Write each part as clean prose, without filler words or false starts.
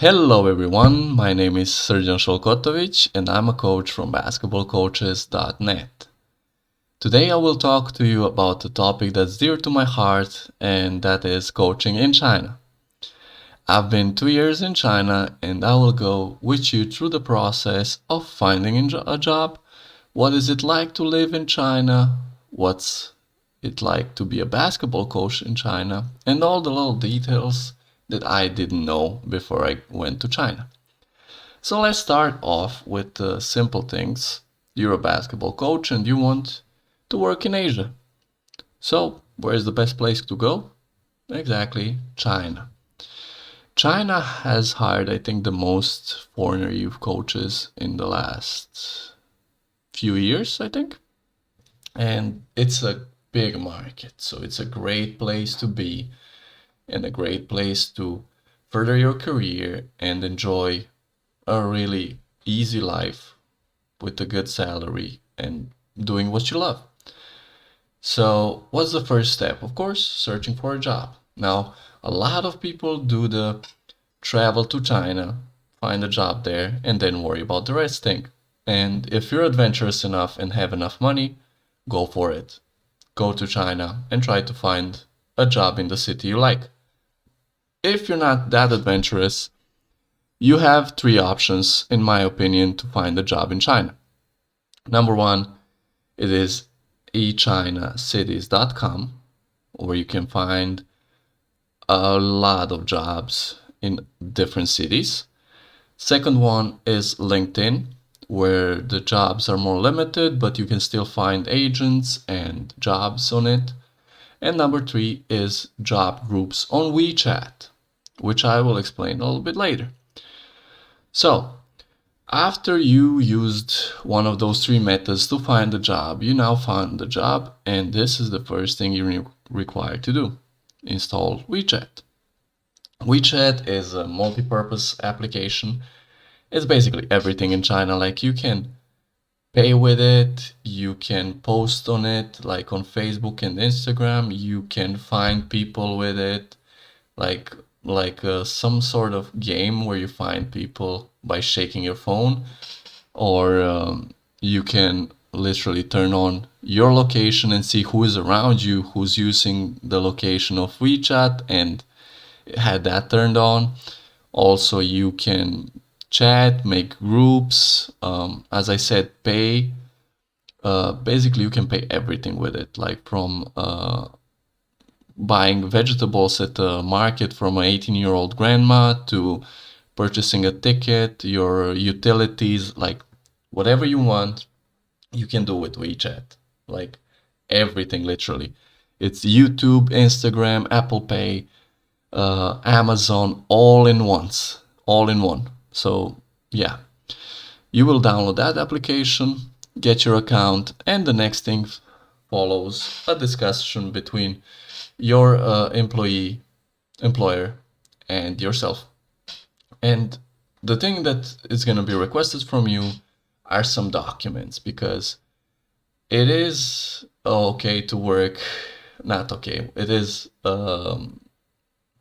Hello everyone, my name is Srđan Šolkotović and I'm a coach from basketballcoaches.net. Today I will talk to you about a topic that's dear to my heart, and that is coaching in China. I've been 2 years in China and I will go with you through the process of finding a job. What is it like to live in China? What's it like to be a basketball coach in China? And all the little details that I didn't know before I went to China. So let's start off with the simple things. You're a basketball coach and you want to work in Asia. So where's the best place to go? Exactly, China. China has hired, I think, the most foreigner youth coaches in the last few years, I think. And it's a big market, so it's a great place to be and a great place to further your career and enjoy a really easy life with a good salary and doing what you love. So what's the first step? Of course, searching for a job. Now, a lot of people do the travel to China, find a job there, and then worry about the rest thing. And if you're adventurous enough and have enough money, go for it. Go to China and try to find a job in the city you like. If you're not that adventurous, you have three options, in my opinion, to find a job in China. Number one, it is echinacities.com, where you can find a lot of jobs in different cities. Second one is LinkedIn, where the jobs are more limited, but you can still find agents and jobs on it. And number three is job groups on WeChat, which I will explain a little bit later. So, after you used one of those three methods to find a job, you now found the job, and this is the first thing you're required to do. Install WeChat. WeChat is a multi-purpose application. It's basically everything in China. Like, you can pay with it, you can post on it, like on Facebook and Instagram, you can find people with it, like some sort of game where you find people by shaking your phone, or you can literally turn on your location and see who is around you, who's using the location of WeChat, and had that turned on. Also, you can chat, make groups, as I said, pay. Basically, you can pay everything with it, like from buying vegetables at the market from an 18-year-old grandma to purchasing a ticket, your utilities, like whatever you want, you can do with WeChat. Like everything, literally. It's YouTube, Instagram, Apple Pay, Amazon, all in once, all in one. So yeah, you will download that application, get your account, and the next thing follows a discussion between your employer, and yourself. And the thing that is going to be requested from you are some documents, because it is okay to work, not okay, it is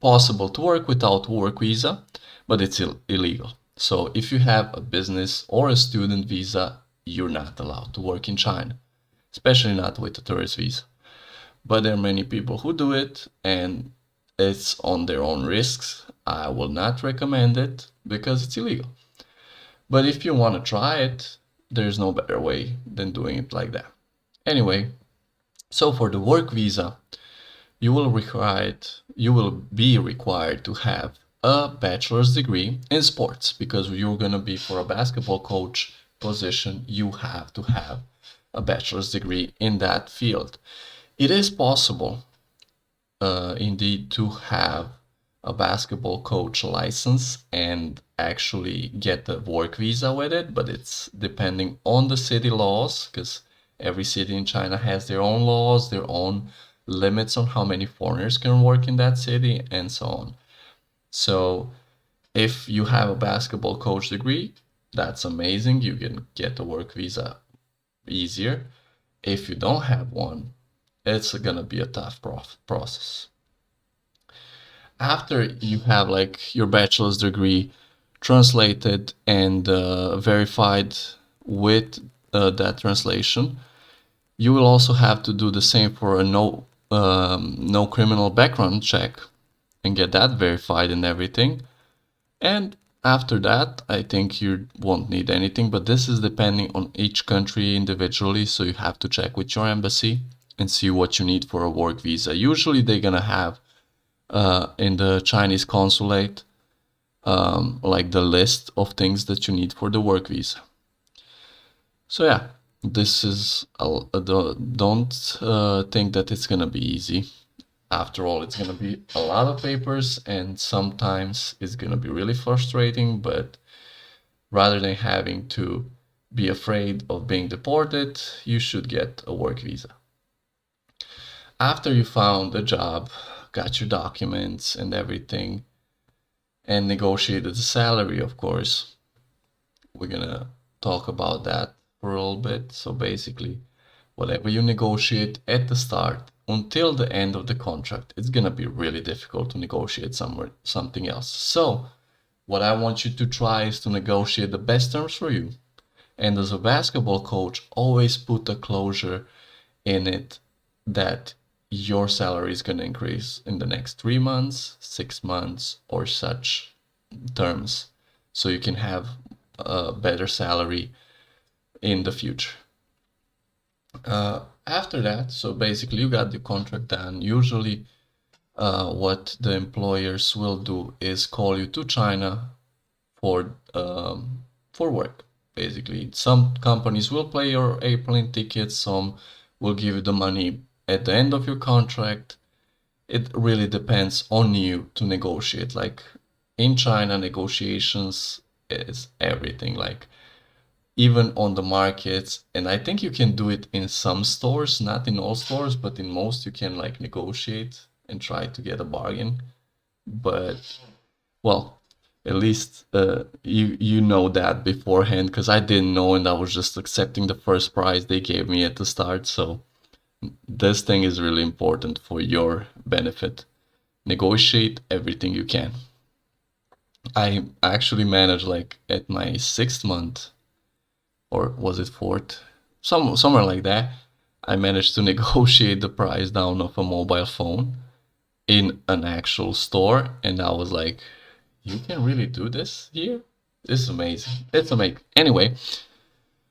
possible to work without work visa, but it's illegal. So if you have a business or a student visa, you're not allowed to work in China, especially not with a tourist visa. But there are many people who do it, and it's on their own risks. I will not recommend it because it's illegal. But if you want to try it, there's no better way than doing it like that. Anyway, so for the work visa, you will be required to have a bachelor's degree in sports, because you're going to be, for a basketball coach position, you have to have a bachelor's degree in that field. It is possible, indeed, to have a basketball coach license and actually get a work visa with it, but it's depending on the city laws, because every city in China has their own laws, their own limits on how many foreigners can work in that city, and so on. So if you have a basketball coach degree, that's amazing. You can get a work visa easier. If you don't have one, it's gonna be a tough process. After you have like your bachelor's degree, translated and verified with that translation. You will also have to do the same for a no criminal background check and get that verified and everything. And after that, I think you won't need anything, but this is depending on each country individually, so you have to check with your embassy and see what you need for a work visa. Usually they're gonna have in the Chinese consulate like the list of things that you need for the work visa. So yeah, this is don't think that it's gonna be easy. After all, it's gonna be a lot of papers and sometimes it's gonna be really frustrating, but rather than having to be afraid of being deported, you should get a work visa. After you found a job, got your documents and everything, and negotiated the salary, of course, we're gonna talk about that for a little bit. So basically, whatever you negotiate at the start until the end of the contract, it's gonna be really difficult to negotiate something else. So what I want you to try is to negotiate the best terms for you. And as a basketball coach, always put a closure in it that your salary is going to increase in the next 3 months, 6 months, or such terms, so you can have a better salary in the future. After that, so basically you got the contract done. Usually what the employers will do is call you to China for work. Basically, some companies will pay your airplane tickets, some will give you the money at the end of your contract. It really depends on you to negotiate. Like in China, negotiations is everything. Like even on the markets, and I think you can do it in some stores, not in all stores, but in most you can like negotiate and try to get a bargain. But well, at least you know that beforehand, because I didn't know and I was just accepting the first price they gave me at the start. So this thing is really important for your benefit. Negotiate everything you can. I actually managed, like at my 6th month, or was it 4th, somewhere like that, I managed to negotiate the price down of a mobile phone in an actual store, and I was like, you can really do this here? This is amazing. It's amazing. Anyway,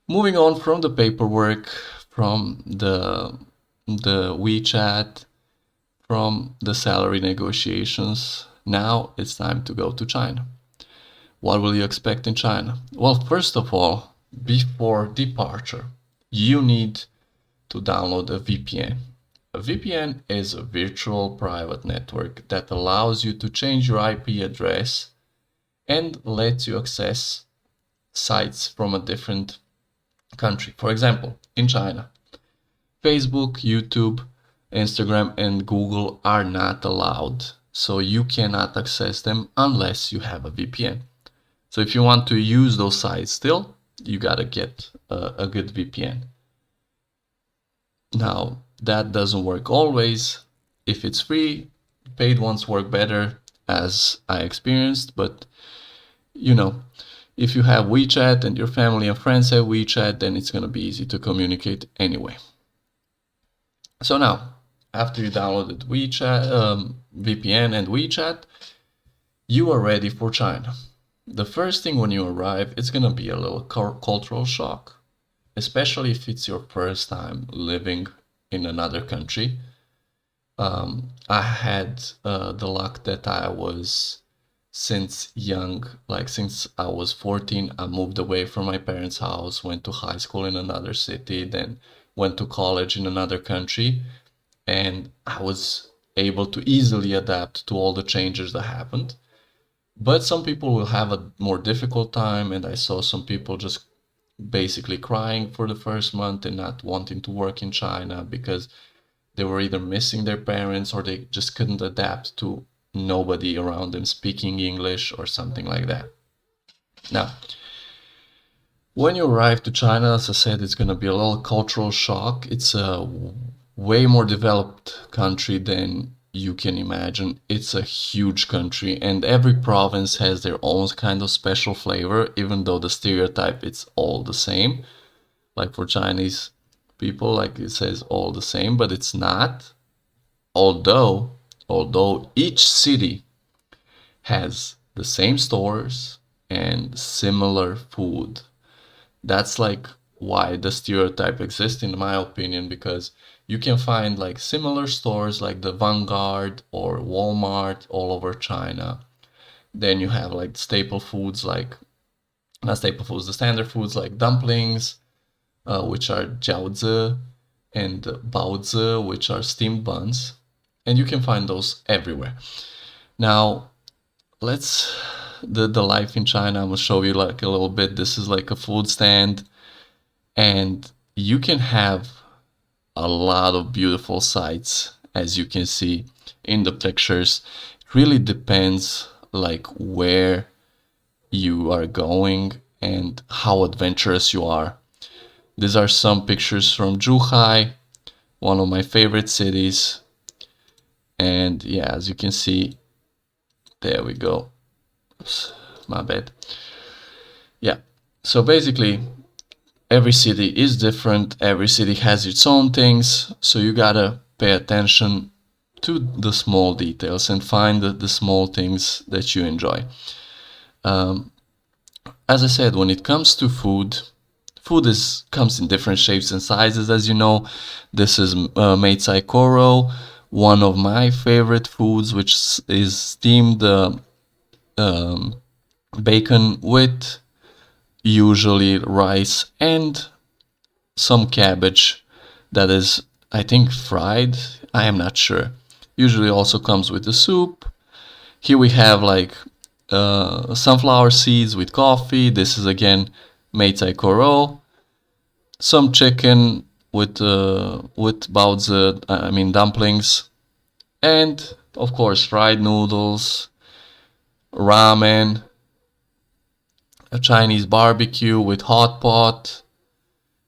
moving on from the paperwork, from the WeChat, from the salary negotiations, now it's time to go to China. What will you expect in China? Well, first of all, before departure, you need to download a VPN. A VPN is a virtual private network that allows you to change your IP address and lets you access sites from a different country. For example, in China, Facebook, YouTube, Instagram, and Google are not allowed. So you cannot access them unless you have a VPN. So if you want to use those sites still, you gotta get a good VPN. Now, that doesn't work always. If it's free, paid ones work better, as I experienced, but you know, if you have WeChat and your family and friends have WeChat, then it's gonna be easy to communicate anyway. So now, after you downloaded WeChat, VPN and WeChat, you are ready for China. The first thing when you arrive, it's gonna be a little cultural shock, especially if it's your first time living in another country. I had the luck that I was, since young, like since I was 14, I moved away from my parents' house, went to high school in another city, then went to college in another country, and I was able to easily adapt to all the changes that happened. But some people will have a more difficult time, and I saw some people just basically crying for the first month and not wanting to work in China because they were either missing their parents or they just couldn't adapt to nobody around them speaking English or something like that. Now, when you arrive to China, as I said, it's going to be a little cultural shock. It's a way more developed country than you can imagine. It's a huge country, and every province has their own kind of special flavor, even though the stereotype it's all the same. Like for Chinese people, like it says all the same, but it's not. Although each city has the same stores and similar food. That's like why the stereotype exists, in my opinion, because you can find like similar stores like the Vanguard or Walmart all over China. Then you have like staple foods like, not staple foods, the standard foods like dumplings, which are jiaozi, and baozi, which are steamed buns. And you can find those everywhere. Now, let's the life in China. I'm gonna show you like a little bit. This is like a food stand, and you can have a lot of beautiful sights, as you can see in the pictures. It really depends like where you are going and how adventurous you are. These are some pictures from Zhuhai, one of my favorite cities. And yeah, as you can see, there we go. Oops, my bad. Yeah, so basically every city is different, every city has its own things, so you gotta pay attention to the small details and find the small things that you enjoy. As I said, when it comes to food, comes in different shapes and sizes. As you know, this is Meitai Koro, one of my favorite foods, which is steamed bacon with usually rice and some cabbage that is, I think, fried. I am not sure. Usually also comes with the soup. Here we have like sunflower seeds with coffee. This is again Meitai Koro. Some chicken with baozi, I mean dumplings, and of course fried noodles, ramen, a Chinese barbecue with hot pot.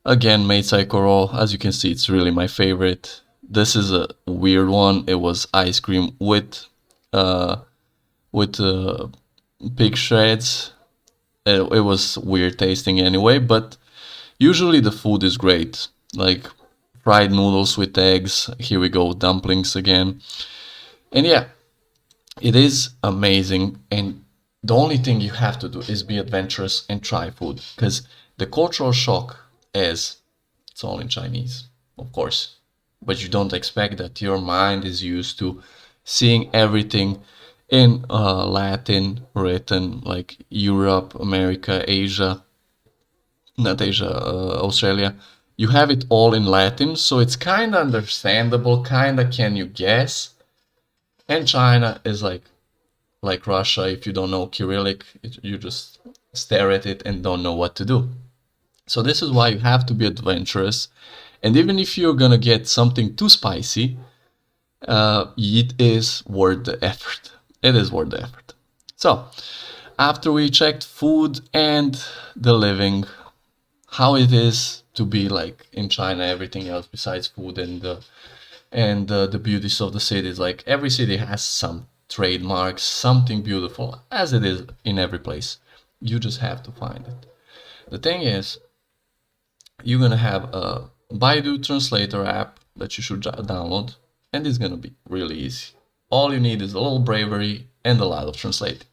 Again, Meitai Koro. As you can see, it's really my favorite. This is a weird one. It was ice cream with pig shreds. It was weird tasting anyway, but usually the food is great. Like fried noodles with eggs. Here we go, dumplings again. And yeah, it is amazing. And the only thing you have to do is be adventurous and try food. Because the cultural shock is, it's all in Chinese, of course. But you don't expect that your mind is used to seeing everything in Latin written, like Europe, America, Asia, not Asia, Australia. You have it all in Latin, so it's kind of understandable, kind of can you guess. And China is like Russia. If you don't know Cyrillic, you just stare at it and don't know what to do. So this is why you have to be adventurous. And even if you're gonna get something too spicy, it is worth the effort. It is worth the effort. So after we checked food and the living, how it is to be like in China, everything else besides food and the beauties of the cities. Like every city has some trademarks, something beautiful, as it is in every place. You just have to find it. The thing is, you're gonna have a Baidu translator app that you should download, and it's gonna be really easy. All you need is a little bravery and a lot of translating.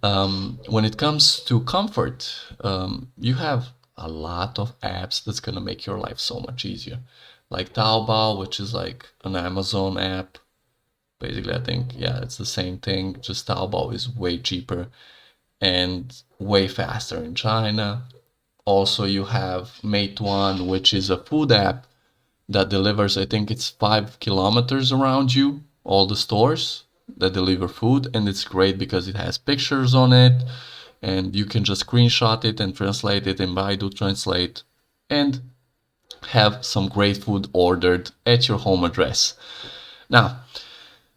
When it comes to comfort, you have a lot of apps that's gonna make your life so much easier. Like Taobao, which is like an Amazon app. Basically, I think, yeah, it's the same thing, just Taobao is way cheaper and way faster in China. Also, you have Meituan, which is a food app that delivers, I think it's 5 kilometers around you, all the stores that deliver food. And it's great because it has pictures on it and you can just screenshot it and translate it in Baidu Translate and have some great food ordered at your home address. Now,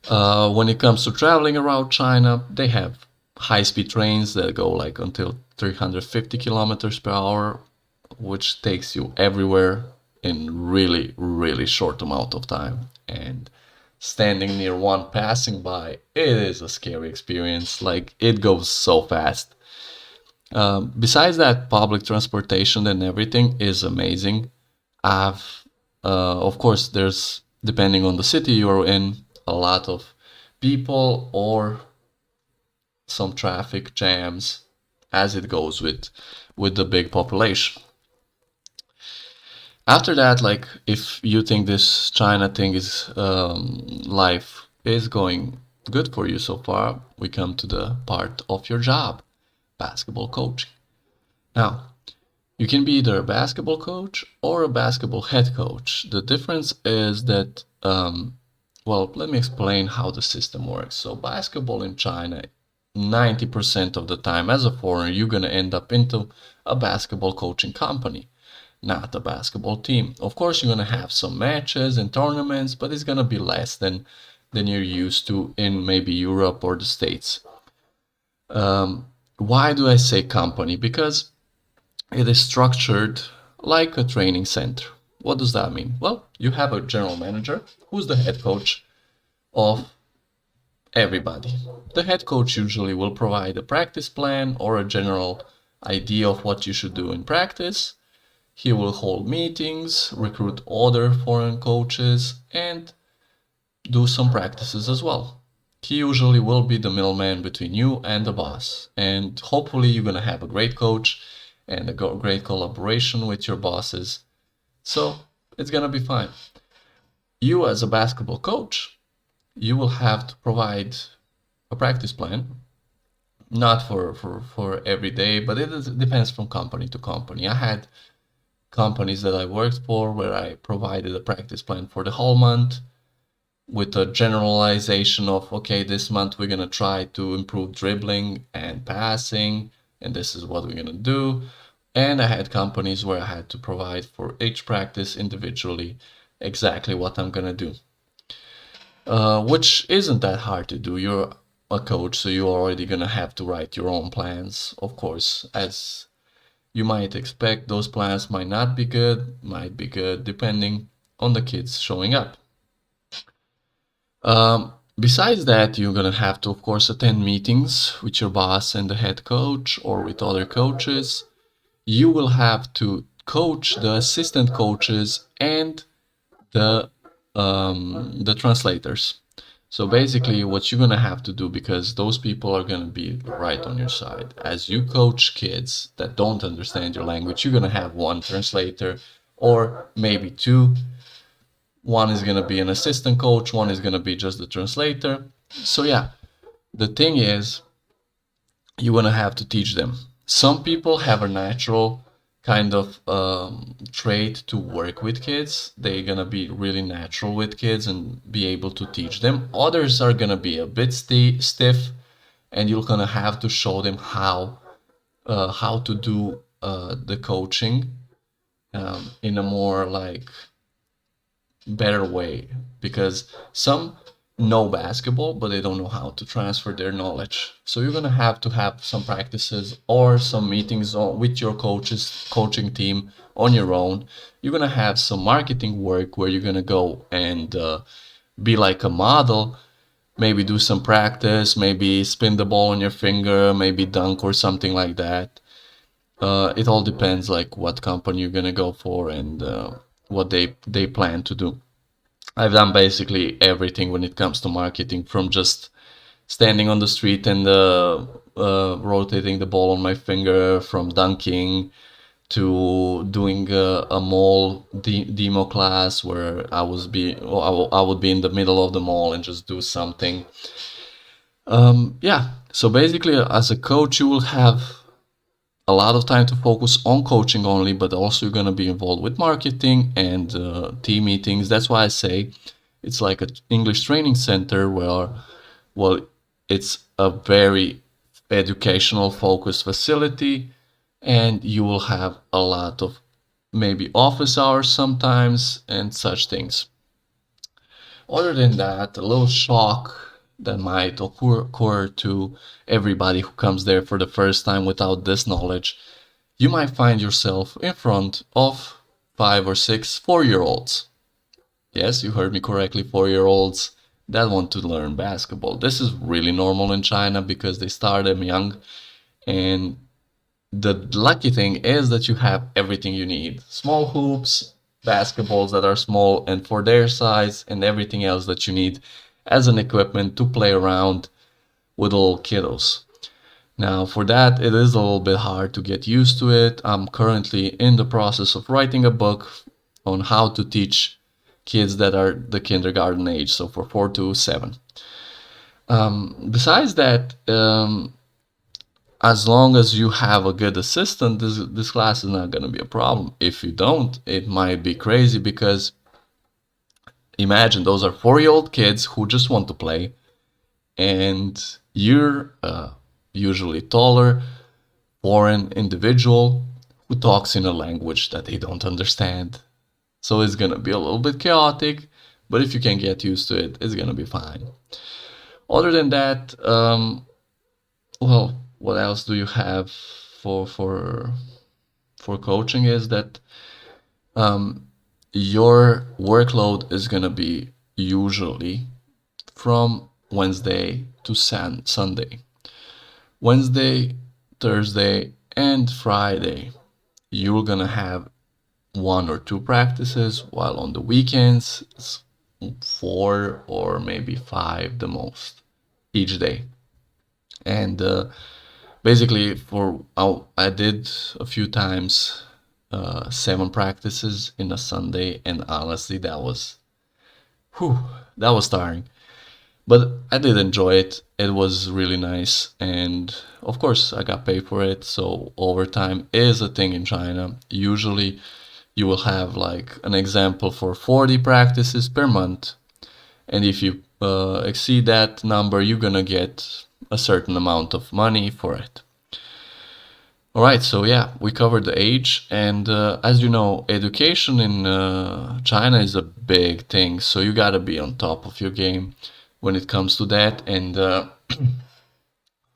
when it comes to traveling around China, they have high-speed trains that go like until 350 kilometers per hour, which takes you everywhere in really, really short amount of time. And standing near one passing by, it is a scary experience. Like, it goes so fast. Besides that, public transportation and everything is amazing. I've, of course, there's, depending on the city you're in, a lot of people or some traffic jams, as it goes with the big population. After that, like, if you think this China thing is life is going good for you so far, we come to the part of your job, basketball coaching. Now, you can be either a basketball coach or a basketball head coach. The difference is that, well, let me explain how the system works. So, basketball in China, 90% of the time, as a foreigner, you're going to end up into a basketball coaching company, not a basketball team. Of course, you're going to have some matches and tournaments, but it's going to be less than you're used to in maybe Europe or the States. Why do I say company? Because it is structured like a training center. What does that mean? Well, you have a general manager who's the head coach of everybody. The head coach usually will provide a practice plan or a general idea of what you should do in practice. He will hold meetings, recruit other foreign coaches, and do some practices as well. He usually will be the middleman between you and the boss. And hopefully you're going to have a great coach and a great collaboration with your bosses. So it's going to be fine. You as a basketball coach, you will have to provide a practice plan, not for every day, but it depends from company to company. I had companies that I worked for where I provided a practice plan for the whole month with a generalization of, okay, this month we're going to try to improve dribbling and passing, and this is what we're going to do. And I had companies where I had to provide for each practice individually exactly what I'm going to do. Which isn't that hard to do. You're a coach, so you're already going to have to write your own plans, of course. As you might expect, those plans might not be good, might be good, depending on the kids showing up. Besides that, you're going to have to, of course, attend meetings with your boss and the head coach or with other coaches. You will have to coach the assistant coaches and the translators. So basically, what you're gonna have to do, because those people are gonna be right on your side, as you coach kids that don't understand your language, you're gonna have one translator or maybe two. One is gonna be an assistant coach, one is gonna be just the translator. So yeah, the thing is, you're gonna have to teach them. Some people have a natural kind of trait to work with kids. They're gonna be really natural with kids and be able to teach them. Others are gonna be a bit stiff, and you're gonna have to show them how to do the coaching in a more like better way, because some know basketball but they don't know how to transfer their knowledge. So you're going to have some practices or some meetings with your coaching team on your own. You're going to have some marketing work where you're going to go and be like a model, maybe do some practice, maybe spin the ball on your finger, maybe dunk or something like that. It all depends like what company you're going to go for and what they plan to do. I've done basically everything when it comes to marketing, from just standing on the street and rotating the ball on my finger, from dunking to doing a mall demo class where I would be in the middle of the mall and just do something. Yeah, so basically as a coach you will have a lot of time to focus on coaching only, but also you're going to be involved with marketing and team meetings. That's why I say it's like an English training center where, well, it's a very educational focused facility, and you will have a lot of maybe office hours sometimes and such things. Other than that, a little shock that might occur to everybody who comes there for the first time without this knowledge. You might find yourself in front of 5 or 6 4-year-olds. Yes, you heard me correctly, 4-year-olds. that want to learn basketball. This is really normal in China because they start them young, and the lucky thing is that you have everything you need. Small hoops, basketballs that are small and for their size, and everything else that you need as an equipment to play around with little kiddos. Now, for that, it is a little bit hard to get used to it. I'm currently in the process of writing a book on how to teach kids that are the kindergarten age, so for 4 to 7. Besides that, as long as you have a good assistant, this class is not going to be a problem. If you don't, it might be crazy because imagine those are 4-year-old kids who just want to play, and you're usually taller, foreign individual who talks in a language that they don't understand. So it's gonna be a little bit chaotic, but if you can get used to it, it's gonna be fine. Other than that, well, what else do you have for coaching is that your workload is gonna be usually from Wednesday to Sunday. Wednesday, Thursday, and Friday, you're gonna have 1 or 2 practices, while on the weekends, it's 4 or maybe 5 the most each day. And basically, I did a few times 7 practices in a Sunday, and honestly, that was tiring. But I did enjoy it. It was really nice, and of course, I got paid for it. So overtime is a thing in China. Usually, you will have like an example for 40 practices per month, and if you exceed that number, you're gonna get a certain amount of money for it. All right, so yeah, we covered the age, and as you know, education in China is a big thing, so you gotta be on top of your game when it comes to that. And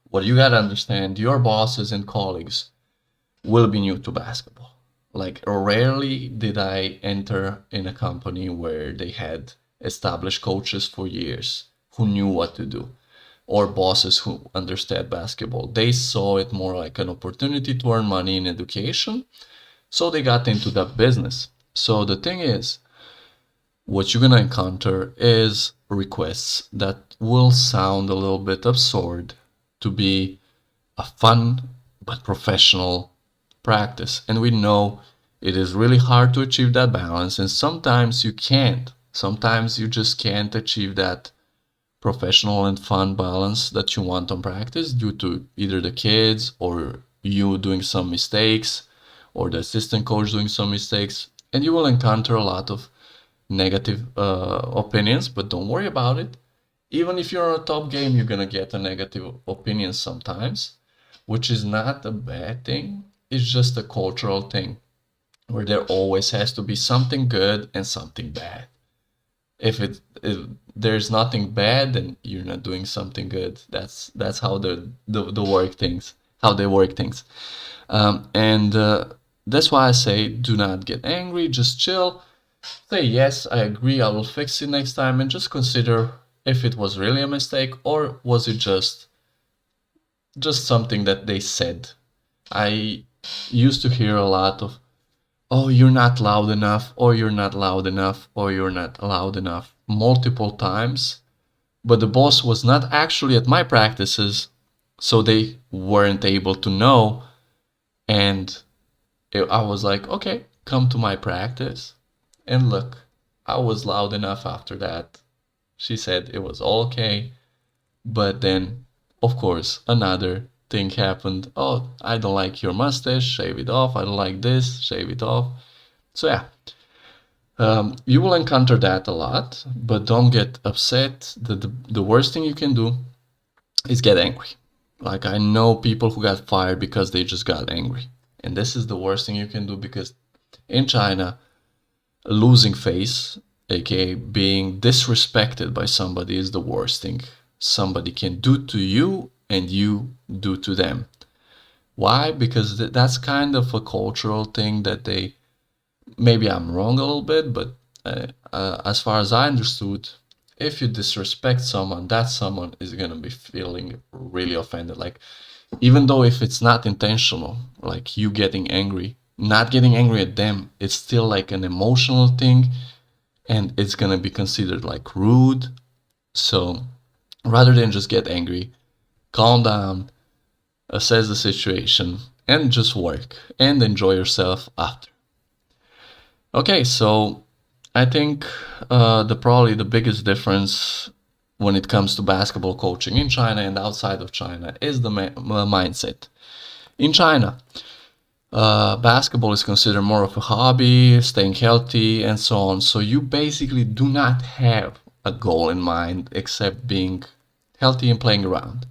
what you gotta understand, your bosses and colleagues will be new to basketball. Like, rarely did I enter in a company where they had established coaches for years who knew what to do, or bosses who understood basketball. They saw it more like an opportunity to earn money in education, so they got into that business. So the thing is, what you're gonna encounter is requests that will sound a little bit absurd to be a fun but professional practice. And we know it is really hard to achieve that balance, and sometimes you can't. Sometimes you just can't achieve that professional and fun balance that you want on practice due to either the kids or you doing some mistakes or the assistant coach doing some mistakes, and you will encounter a lot of negative opinions, but don't worry about it. Even if you're on a top game, you're gonna get a negative opinion sometimes, which is not a bad thing. It's just a cultural thing where there always has to be something good and something bad. If there's nothing bad, then you're not doing something good. That's how the work things how they work things. And that's why I say do not get angry, just chill. Say yes, I agree, I will fix it next time, and just consider if it was really a mistake or was it just something that they said. I used to hear a lot of, oh, you're not loud enough, or you're not loud enough, or you're not loud enough, multiple times. But the boss was not actually at my practices, so they weren't able to know. And I was like, okay, come to my practice. And look, I was loud enough after that. She said it was all okay. But then, of course, another thing happened. Oh, I don't like your mustache, shave it off. I don't like this, shave it off. So yeah, you will encounter that a lot, but don't get upset. The worst thing you can do is get angry. Like, I know people who got fired because they just got angry. And this is the worst thing you can do, because in China, losing face, aka being disrespected by somebody, is the worst thing somebody can do to you and you do to them. Why? Because that's kind of a cultural thing that they, maybe I'm wrong a little bit, but as far as I understood, if you disrespect someone, that someone is gonna be feeling really offended. Like, even though if it's not intentional, like you getting angry, not getting angry at them, it's still like an emotional thing, and it's gonna be considered like rude. So rather than just get angry, calm down, assess the situation, and just work and enjoy yourself after. Okay, so I think probably the biggest difference when it comes to basketball coaching in China and outside of China is the mindset. In China, basketball is considered more of a hobby, staying healthy, and so on. So you basically do not have a goal in mind except being healthy and playing around.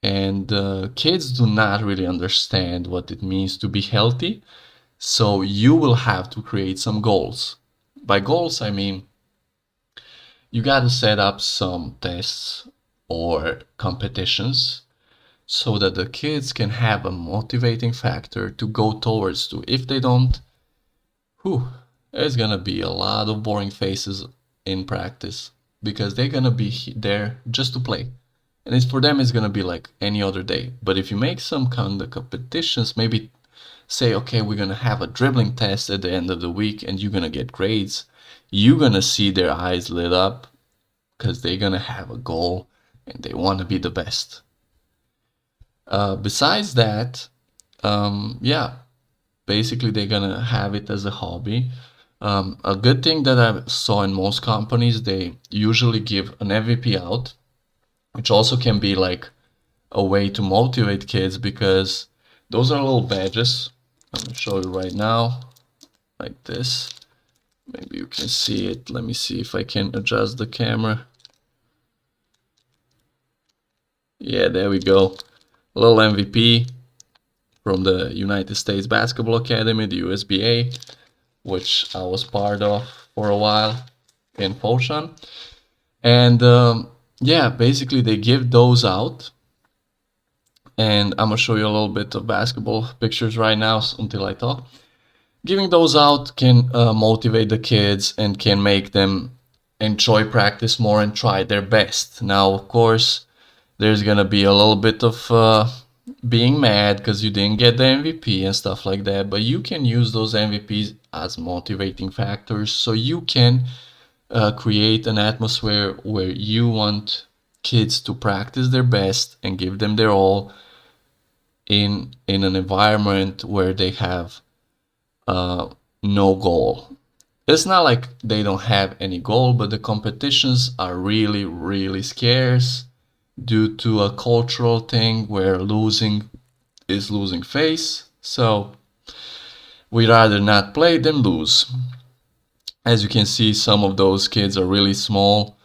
And kids do not really understand what it means to be healthy. So you will have to create some goals. By goals, I mean you got to set up some tests or competitions so that the kids can have a motivating factor to go towards to. If they don't, whew, there's gonna be a lot of boring faces in practice because they're gonna be there just to play. And it's for them it's gonna be like any other day. But if you make some kind of competitions, maybe say, okay, we're gonna have a dribbling test at the end of the week and you're gonna get grades, you're gonna see their eyes lit up because they're gonna have a goal and they want to be the best. Besides that, yeah, basically they're gonna have it as a hobby. A good thing that I saw in most companies, they usually give an MVP out, which also can be like a way to motivate kids because those are little badges. I'm gonna show you right now, like this. Maybe you can see it. Let me see if I can adjust the camera. Yeah, there we go. A little MVP from the United States Basketball Academy, the USBA, which I was part of for a while in Foshan. And yeah, basically they give those out. And I'm gonna show you a little bit of basketball pictures right now until I talk. Giving those out can motivate the kids and can make them enjoy practice more and try their best. Now, of course, there's gonna be a little bit of being mad because you didn't get the MVP and stuff like that, but you can use those MVPs as motivating factors so you can create an atmosphere where you want kids to practice their best and give them their all in an environment where they have no goal. It's not like they don't have any goal, but the competitions are really, really scarce due to a cultural thing where losing is losing face. So we'd rather not play than lose. As you can see, some of those kids are really small,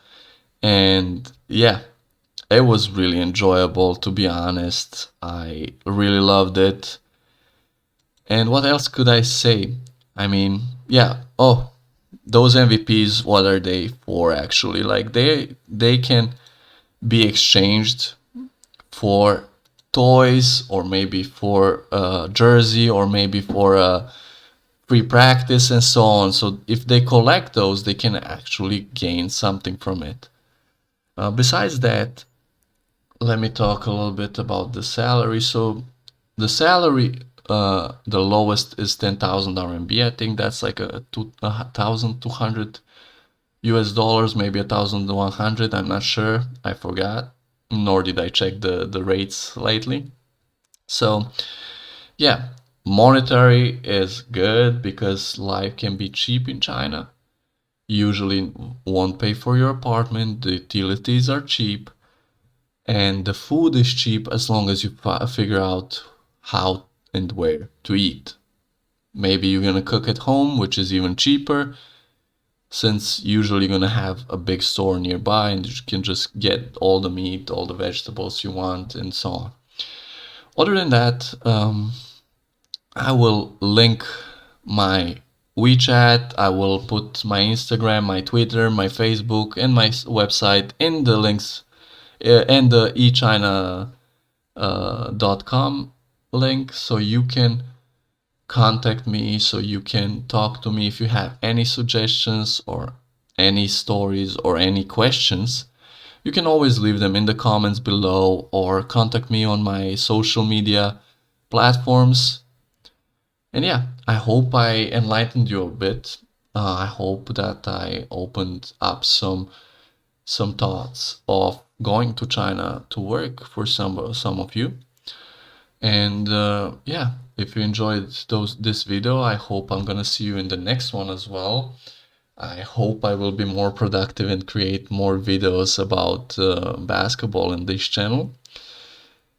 and yeah, it was really enjoyable, to be honest. I really loved it. And what else could I say? I mean, yeah, oh, those MVPs, what are they for actually? Like they can be exchanged for toys or maybe for a jersey or maybe for a free practice and so on. So if they collect those, they can actually gain something from it. Besides that, let me talk a little bit about the salary. So the salary, the lowest is 10,000 RMB. I think that's like a 1,200 US dollars, maybe 1,100. I'm not sure. I forgot. Nor did I check the rates lately. So yeah, monetary is good because life can be cheap in China. You usually won't pay for your apartment. The utilities are cheap. And the food is cheap as long as you figure out how and where to eat. Maybe you're gonna cook at home, which is even cheaper, since usually you're gonna have a big store nearby and you can just get all the meat, all the vegetables you want, and so on. Other than that, I will link my WeChat, I will put my Instagram, my Twitter, my Facebook, and my website in the links and the echina.com link, so you can contact me, so you can talk to me if you have any suggestions or any stories or any questions, you can always leave them in the comments below or contact me on my social media platforms. And yeah, I hope I enlightened you a bit. I hope that I opened up some thoughts of going to China to work for some of you. And yeah, if you enjoyed this video, I hope I'm gonna see you in the next one as well. I hope I will be more productive and create more videos about basketball in this channel.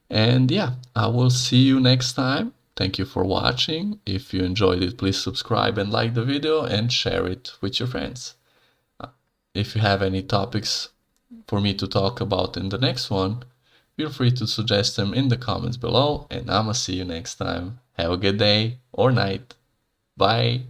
And yeah, I will see you next time. Thank you for watching. If you enjoyed it, please subscribe and like the video and share it with your friends. If you have any topics for me to talk about in the next one, feel free to suggest them in the comments below, and I'ma see you next time. Have a good day or night. Bye.